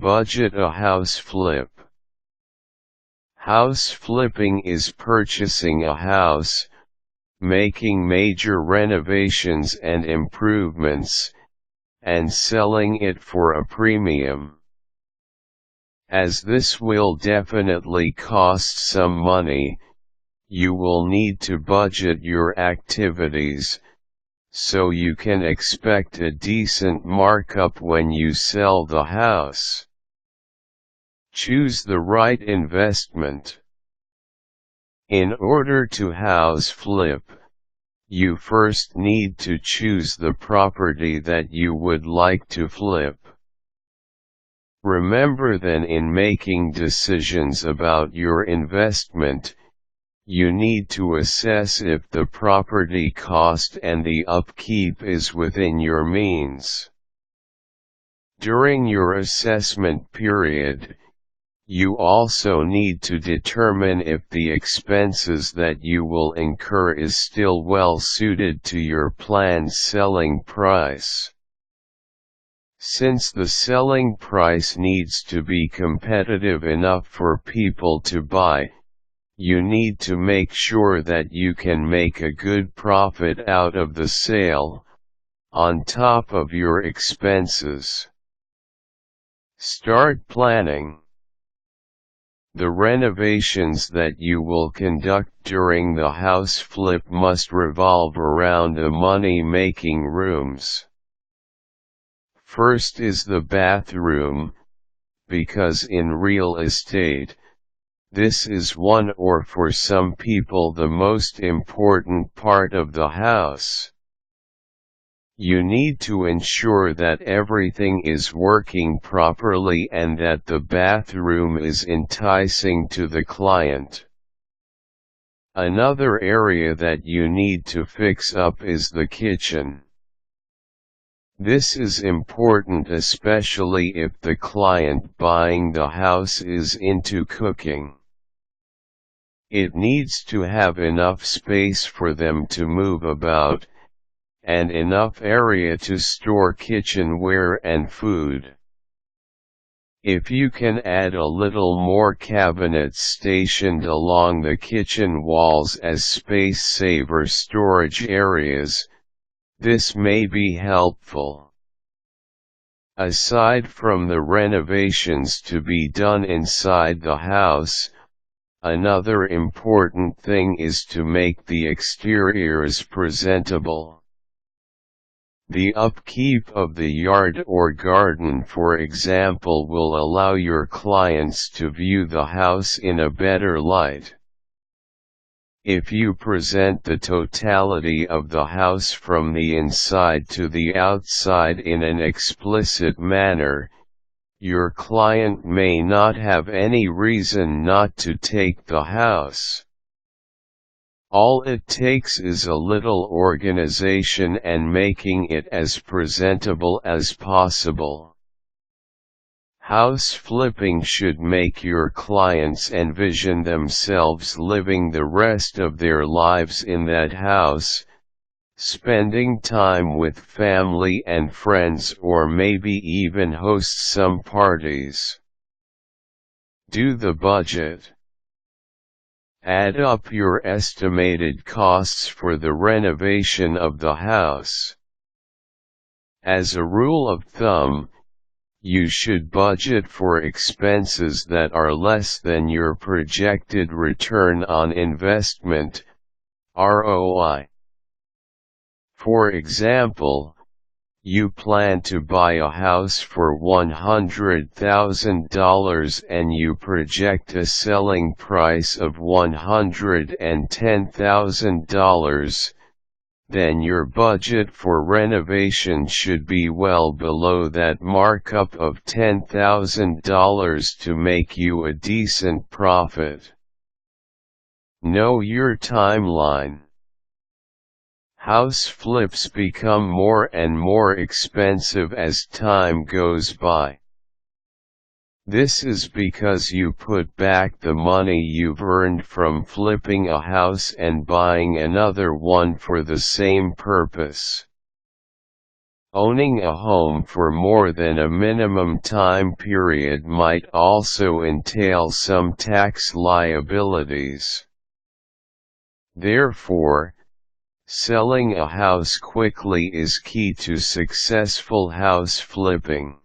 budget a house flip. House flipping is purchasing a house, making major renovations and improvements, and selling it for a premium. As this will definitely cost some money, you will need to budget your activities, so you can expect a decent markup when you sell the house. Choose the right investment. In order to house flip, you first need to choose the property that you would like to flip. Remember that in making decisions about your investment, you need to assess if the property cost and the upkeep is within your means. During your assessment period, you also need to determine if the expenses that you will incur is still well suited to your planned selling price. Since the selling price needs to be competitive enough for people to buy, you need to make sure that you can make a good profit out of the sale, on top of your expenses. Start planning. The renovations that you will conduct during the house flip must revolve around the money-making rooms. First is the bathroom, because in real estate, this is one or for some people the most important part of the house. You need to ensure that everything is working properly and that the bathroom is enticing to the client. Another area that you need to fix up is the kitchen. This is important especially if the client buying the house is into cooking. It needs to have enough space for them to move about, and enough area to store kitchenware and food. If you can add a little more cabinets stationed along the kitchen walls as space-saver storage areas, this may be helpful. Aside from the renovations to be done inside the house, another important thing is to make the exteriors presentable. The upkeep of the yard or garden, for example, will allow your clients to view the house in a better light. If you present the totality of the house from the inside to the outside in an explicit manner, your client may not have any reason not to take the house. All it takes is a little organization and making it as presentable as possible. House flipping should make your clients envision themselves living the rest of their lives in that house, spending time with family and friends, or maybe even host some parties. Do the budget. Add up your estimated costs for the renovation of the house. As a rule of thumb, you should budget for expenses that are less than your projected return on investment, ROI. For example, you plan to buy a house for $100,000 and you project a selling price of $110,000, then your budget for renovation should be well below that markup of $10,000 to make you a decent profit. Know your timeline. House flips become more and more expensive as time goes by. This is because you put back the money you've earned from flipping a house and buying another one for the same purpose. Owning a home for more than a minimum time period might also entail some tax liabilities. Therefore, selling a house quickly is key to successful house flipping.